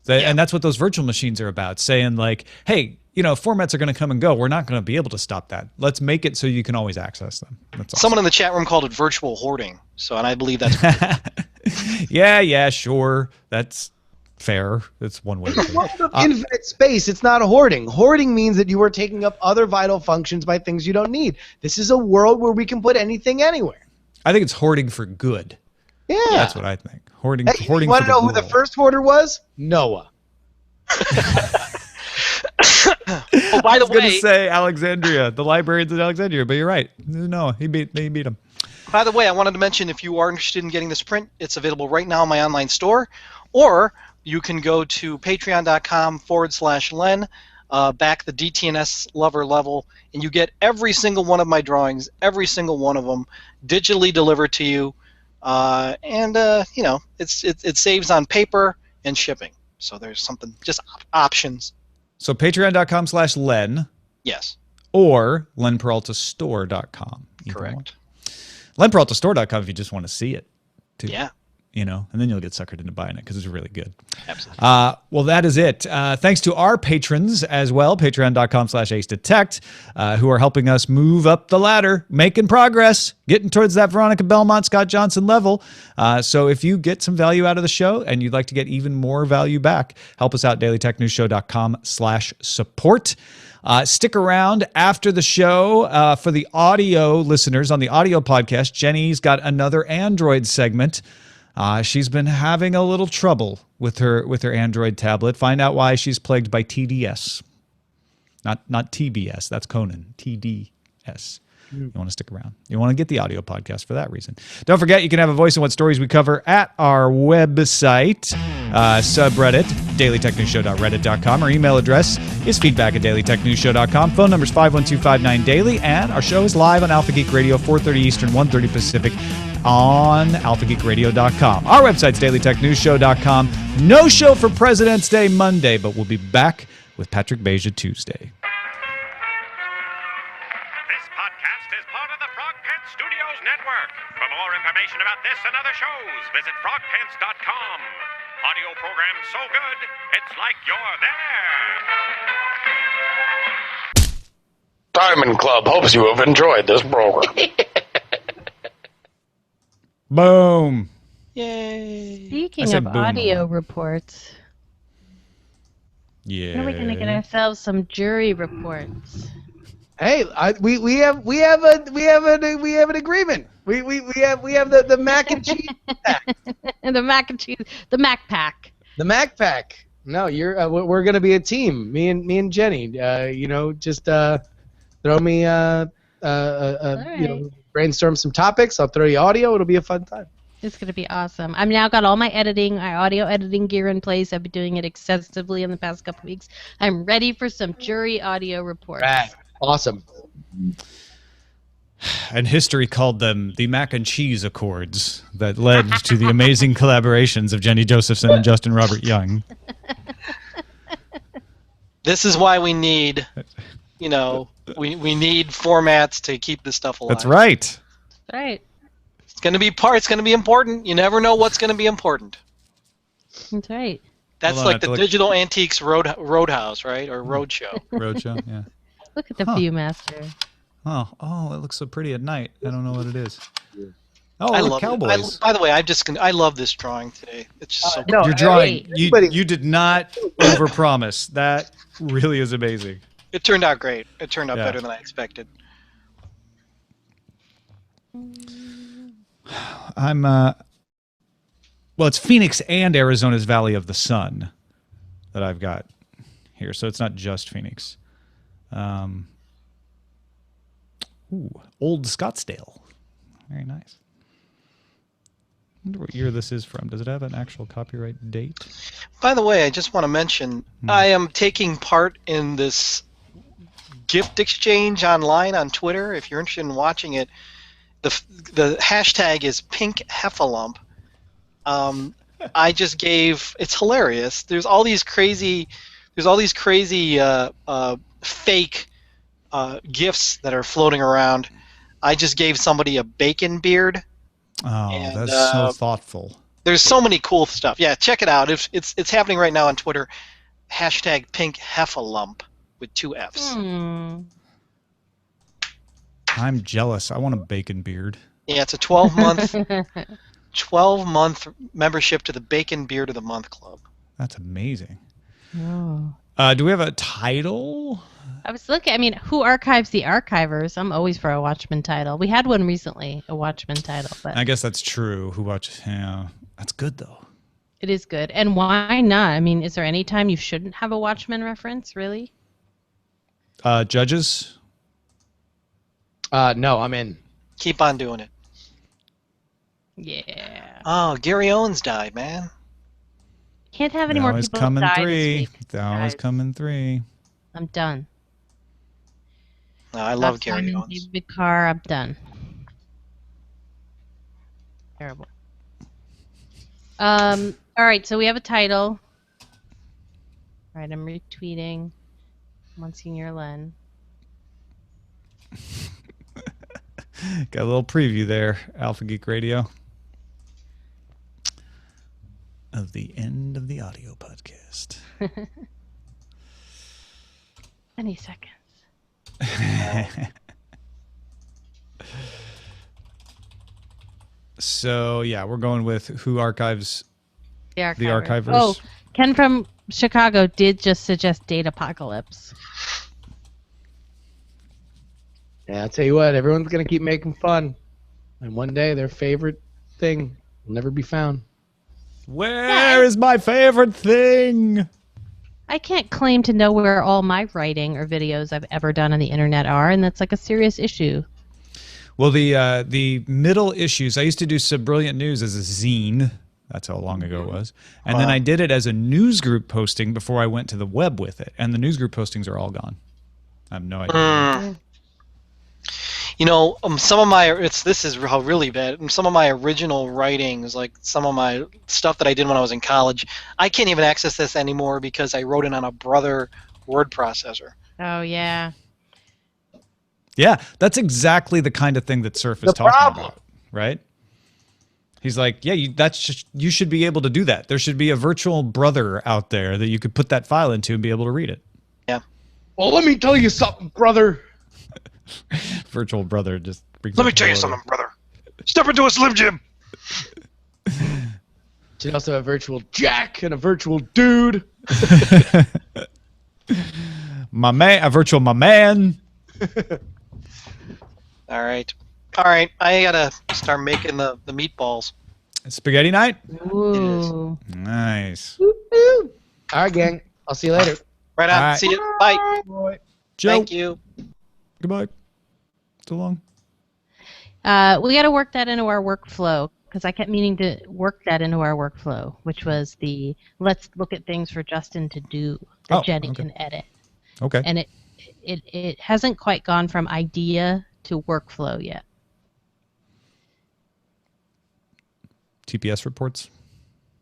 and that's what those virtual machines are about. Saying like, hey, formats are going to come and go. We're not going to be able to stop that. Let's make it so you can always access them. That's awesome. Someone in the chat room called it virtual hoarding. So, and I believe that's. Yeah, sure. That's fair. That's one way. Infinite space. It's not a hoarding. Hoarding means that you are taking up other vital functions by things you don't need. This is a world where we can put anything anywhere. I think it's hoarding for good. Yeah, that's what I think. Hoarding. Hey, hoarding. You want to know who the the first hoarder was? Noah. Oh, by the way, I was going to say Alexandria, the librarians in Alexandria, but you're right. No, he beat him. By the way, I wanted to mention if you are interested in getting this print, it's available right now in my online store, or you can go to patreon.com/Len, back the DTNS lover level, and you get every single one of my drawings, every single one of them, digitally delivered to you, it saves on paper and shipping. So there's something, just options. So patreon.com/Len. Yes. Or lenperaltastore.com. Correct. lenperaltastore.com if you just want to see it too. Yeah. and then you'll get suckered into buying it because it's really good. Absolutely. Well, that is it. Thanks to our patrons as well, patreon.com/acedetect, who are helping us move up the ladder, making progress, getting towards that Veronica Belmont, Scott Johnson level. So if you get some value out of the show and you'd like to get even more value back, help us out, dailytechnewsshow.com/support. Stick around after the show for the audio listeners on the audio podcast. Jenny's got another Android segment. She's been having a little trouble with her Android tablet. Find out why she's plagued by TDS. Not TBS. That's Conan. TDS. You want to stick around. You want to get the audio podcast for that reason. Don't forget, you can have a voice in what stories we cover at our website, subreddit, dailytechnewsshow.reddit.com. Our email address is feedback@dailytechnewsshow.com. Phone number is 512-559-DAILY. And our show is live on Alpha Geek Radio, 4:30 Eastern, 1:30 Pacific on alphageekradio.com. Our website's dailytechnewsshow.com. No show for President's Day Monday, but we'll be back with Patrick Beja Tuesday. This podcast is part of the Frog Pants Studios Network. For more information about this and other shows, visit frogpants.com. Audio program so good, it's like you're there. Diamond Club hopes you have enjoyed this program. Boom. Yay. Speaking of boom audio reports, Yeah. when are we going to get ourselves some jury reports? Hey, we have an agreement. We have the mac and cheese pack. And the mac and cheese, the Mac Pack. The Mac Pack. No, we're gonna be a team. Me and Jenny. Just throw me brainstorm some topics. I'll throw you audio. It'll be a fun time. It's going to be awesome. I've now got all my audio editing gear in place. I've been doing it extensively in the past couple weeks. I'm ready for some jury audio reports. Right. Awesome. And history called them the mac and cheese accords that led to the amazing collaborations of Jenny Josephson and Justin Robert Young. This is why we need, we need formats to keep this stuff alive. That's right. That's right. It's going to be important. You never know what's going to be important. That's right. That's like the Digital Antiques Roadhouse, right? Or Roadshow. Roadshow, yeah. Look at the Viewmaster. Oh, it looks so pretty at night. I don't know what it is. Oh, I look, love Cowboys. By the way, I love this drawing today. It's just so no, Your drawing, everybody- you did not overpromise. That really is amazing. It turned out great. It turned out Yeah. better than I expected. Well, it's Phoenix and Arizona's Valley of the Sun that I've got here, so it's not just Phoenix. Old Scottsdale. Very nice. I wonder what year this is from. Does it have an actual copyright date? By the way, I just want to mention I am taking part in this gift exchange online on Twitter. If you're interested in watching it, the hashtag is Pink Heffalump. I just gave. It's hilarious. There's all these crazy fake gifts that are floating around. I just gave somebody a bacon beard. Oh, and, that's so thoughtful. There's so many cool stuff. Yeah, check it out. It's happening right now on Twitter. Hashtag Pink Heffalump with 2 Fs. I'm jealous. I want a bacon beard. Yeah, it's a 12-month membership to the Bacon Beard of the Month Club. That's amazing. Oh. Do we have a title? I was looking. I mean, who archives the archivers? I'm always for a Watchmen title. We had one recently, a Watchmen title, but I guess that's true. Who watches? Yeah, that's good though. it is good. And why not? I mean, is there any time you shouldn't have a Watchmen reference? Really? Judges. No, I'm in. Keep on doing it. Yeah. Oh, Gary Owens died, man. Can't have any They more always people come in die this 3. week. They always Guys, come in 3. I'm done. No, I love Gary Simon, Owens. David Carr, I'm done. Terrible. All right, so we have a title. All right, I'm retweeting Monsignor Len. Got a little preview there, Alpha Geek Radio. of the end of the audio podcast. Any seconds. So, yeah, we're going with who archives The the archivers. Oh, Ken from Chicago did just suggest Date Apocalypse. Yeah, I'll tell you what, everyone's going to keep making fun. And one day their favorite thing will never be found. Where is my favorite thing? I can't claim to know where all my writing or videos I've ever done on the internet are, and that's like a serious issue. Well, the middle issues, I used to do Subbrilliant News as a zine. That's how long ago it was. And then I did it as a newsgroup posting before I went to the web with it. And the newsgroup postings are all gone. I have no idea. You know, some of my this is really bad. Some of my original writings, like some of my stuff that I did when I was in college, I can't even access this anymore because I wrote it on a Brother word processor. Oh, yeah. Yeah, that's exactly the kind of thing that Cerf is talking about, right? He's like, yeah, you should be able to do that. There should be a virtual brother out there that you could put that file into and be able to read it. Yeah. Well, let me tell you something, brother. Virtual brother just brings. Let me tell you something, brother. Step into a Slim Jim. Should also have a virtual Jack and a virtual dude. My man, a virtual my man. All right. I gotta start making the meatballs. Spaghetti night. Ooh. Nice. All right, gang. I'll see you later. Right on. All right. See you. Bye. Joe. Thank you. Goodbye. So long. We got to work that into our workflow because I kept meaning to work that into our workflow, which was the let's look at things for Justin to do that Jenny can edit. Okay. And it hasn't quite gone from idea to workflow yet. TPS reports.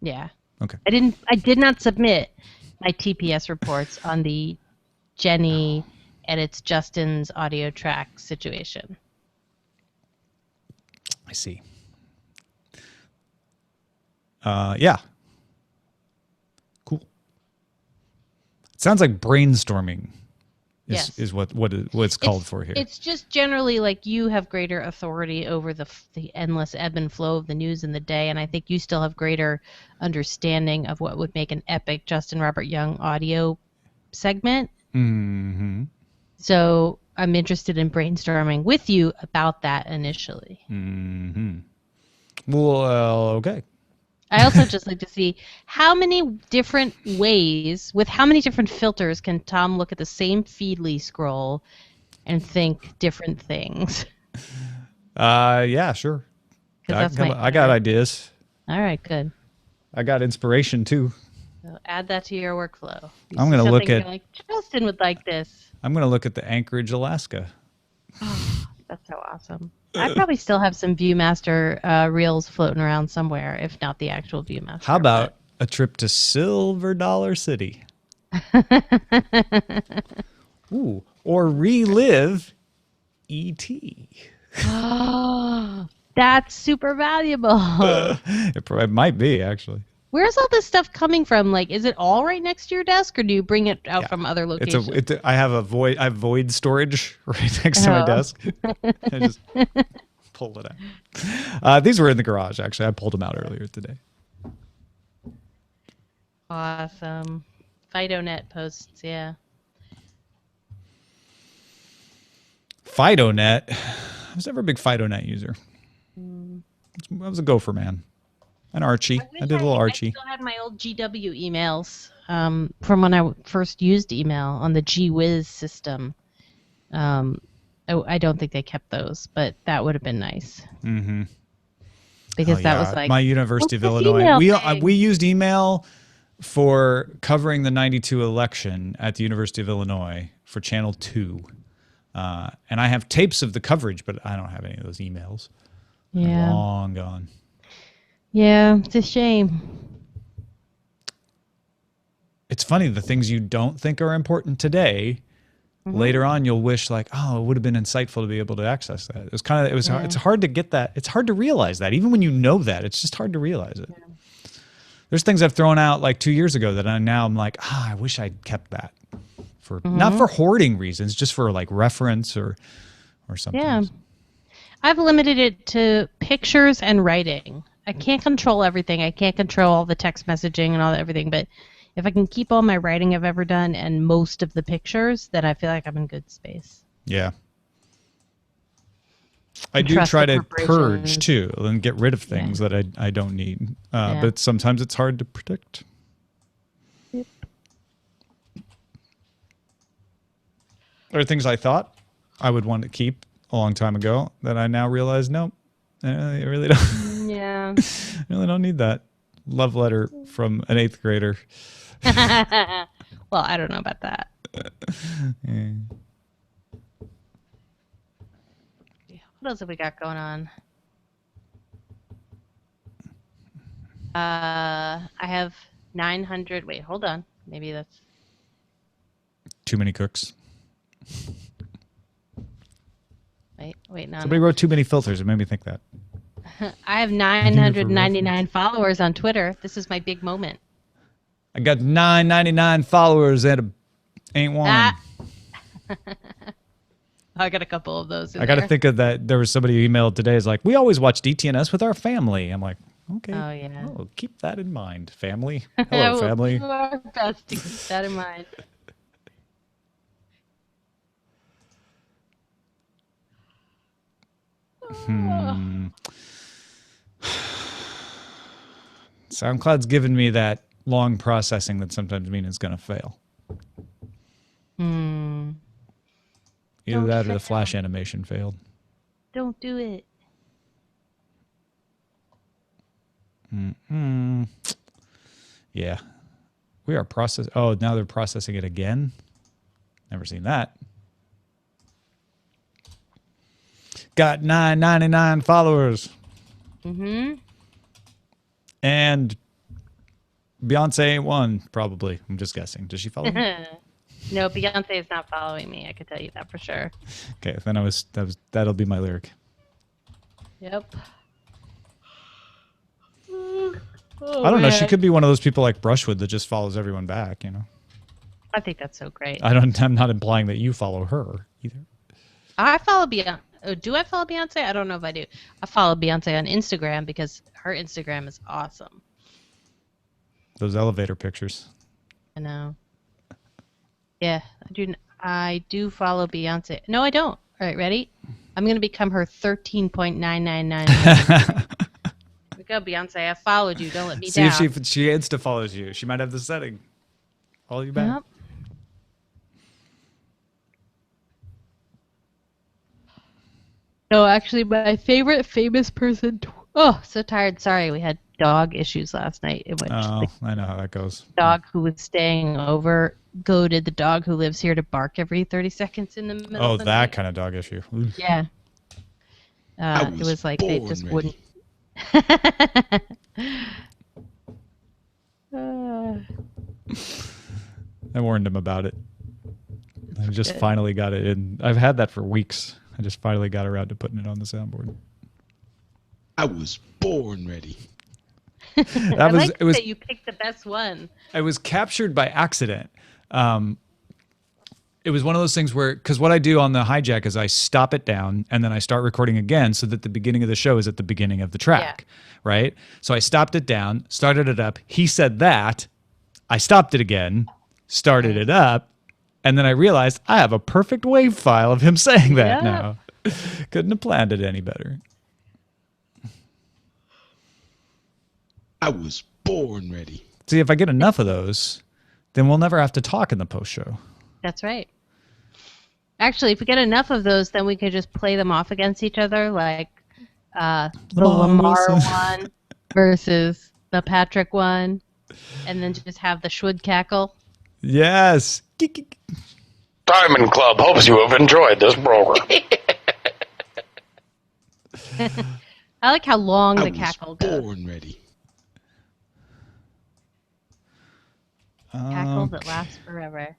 Yeah. Okay. I did not submit my TPS reports on the Jenny edits Justin's audio track situation. I see. Yeah. Cool. It sounds like brainstorming is what's called for here. It's just generally like you have greater authority over the endless ebb and flow of the news in the day, and I think you still have greater understanding of what would make an epic Justin Robert Young audio segment. Mm-hmm. So I'm interested in brainstorming with you about that initially. Mm-hmm. Well, okay. I also just like to see how many different ways, with how many different filters can Tom look at the same Feedly scroll and think different things? Yeah, sure. I got ideas. All right, good. I got inspiration too. So add that to your workflow. I'm going to look at. Like, Justin would like this. I'm going to look at the Anchorage, Alaska. Oh, that's so awesome. I probably still have some ViewMaster reels floating around somewhere, if not the actual ViewMaster. How about a trip to Silver Dollar City? Ooh, or relive E.T. That's super valuable. It might be, actually. Where's all this stuff coming from? Like, is it all right next to your desk, or do you bring it out from other locations? I have void storage right next to my desk. I just pulled it out. These were in the garage, actually. I pulled them out earlier today. Awesome. FidoNet posts, yeah. FidoNet. I was never a big FidoNet user. I was a Gopher man. And Archie. I did a little Archie. I still had my old GW emails from when I first used email on the GWiz system. I don't think they kept those, but that would have been nice. Mm-hmm. Because that was like my University of Illinois. We used email for covering the '92 election at the University of Illinois for Channel 2. And I have tapes of the coverage, but I don't have any of those emails. Yeah. They're long gone. Yeah, it's a shame. It's funny, the things you don't think are important today, later on you'll wish like, oh, it would have been insightful to be able to access that. It's hard to get that. It's hard to realize that. Even when you know that, it's just hard to realize it. There's things I've thrown out like 2 years ago that I'm like, I wish I'd kept that for not for hoarding reasons, just for like reference or something. Yeah. I've limited it to pictures and writing. I can't control everything. I can't control all the text messaging and all that, everything, but if I can keep all my writing I've ever done and most of the pictures, then I feel like I'm in good space. Yeah. I do try to purge too and get rid of things that I don't need. But sometimes it's hard to predict. Yep. There are things I thought I would want to keep a long time ago that I now realize, nope, I really don't. Yeah. I really don't need that. Love letter from an 8th grader. Well, I don't know about that. Yeah. What else have we got going on? I have 900. Wait, hold on. Maybe that's Too many cooks. Wait. No. Somebody wrote too many filters. It made me think that. I have 999 followers on Twitter. This is my big moment. I got 999 followers and ain't one. I got a couple of those. I got to think of that. There was somebody who emailed today. Is like, we always watch DTNS with our family. I'm like, okay. Oh yeah. Oh, keep that in mind, family. Hello, family. We'll do our best to keep that in mind. SoundCloud's given me that long processing that sometimes means it's going to fail. Either Don't that or fail. the Flash animation failed. Don't do it. Yeah. We are processing. Oh, now they're processing it again? Never seen that. Got 999 followers. And Beyonce ain't one, probably. I'm just guessing. Does she follow me? No, Beyonce is not following me. I could tell you that for sure. Okay, then that'll be my lyric. Yep. I don't know. She could be one of those people like Brushwood that just follows everyone back, you know. I think that's so great. I'm not implying that you follow her either. I follow Beyonce. Oh, do I follow Beyonce? I don't know if I do. I follow Beyonce on Instagram because her Instagram is awesome. Those elevator pictures. I know. Yeah, I do follow Beyonce. No, I don't. All right, ready? I'm going to become her 13.999. Here we go, Beyonce. I followed you. Don't let me down. See if she Insta follows you. She might have the setting. Follow you back. Yep. No, actually, my favorite famous person. Oh, so tired. Sorry, we had dog issues last night. In which I know how that goes. Dog who was staying over goaded the dog who lives here to bark every 30 seconds in the middle of the night. Kind of dog issue. Yeah. It was like they just wouldn't. I warned him about it. I just finally got it in. I've had that for weeks. I just finally got around to putting it on the soundboard. I was born ready. It was. You picked the best one. It was captured by accident. It was one of those things where, because what I do on the hijack is I stop it down and then I start recording again so that the beginning of the show is at the beginning of the track, right? So I stopped it down, started it up. He said that. I stopped it again, started it up, and then I realized I have a perfect wave file of him saying that now. Couldn't have planned it any better. I was born ready. See, if I get enough of those, then we'll never have to talk in the post show. That's right. Actually, if we get enough of those, then we could just play them off against each other, like the Lamar one versus the Patrick one, and then just have the Schwood cackle. Yes. Diamond Club hopes you have enjoyed this program. I like how long the cackle goes. Born ready. Cackle that lasts forever.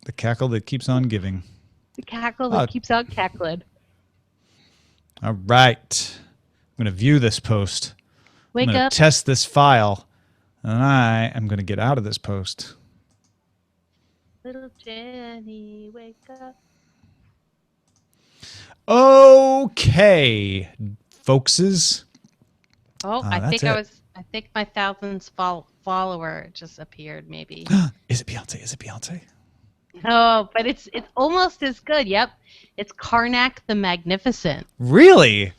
The cackle that keeps on giving. The cackle that keeps on cackling. All right. I'm going to view this post Wake I'm going up. to test this file, and I am going to get out of this post. Little Jenny, wake up. Okay, folkses. Oh, I that's think my thousandth follower just appeared. Maybe. Is it Beyonce? Is it Beyonce? Oh, but it's almost as good. Yep, it's Karnak the Magnificent. Really?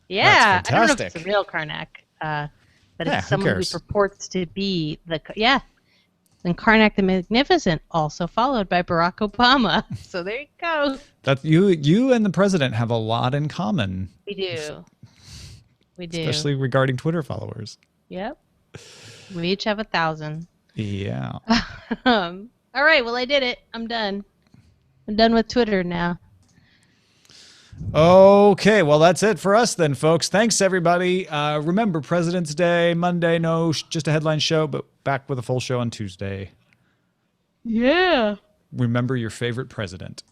Yeah, That's I don't know if fantastic. it's a real Karnak, but Yeah, it's who someone who cares? purports to be the And Karnak the Magnificent, also followed by Barack Obama. So there you go. That you and the president have a lot in common. We do. We do. Especially regarding Twitter followers. Yep. We each have 1,000. Yeah. All right. Well, I did it. I'm done. I'm done with Twitter now. Okay, well, that's it for us then, folks. Thanks, everybody. Remember, President's Day, Monday, just a headline show, but back with a full show on Tuesday. Yeah. Remember your favorite president.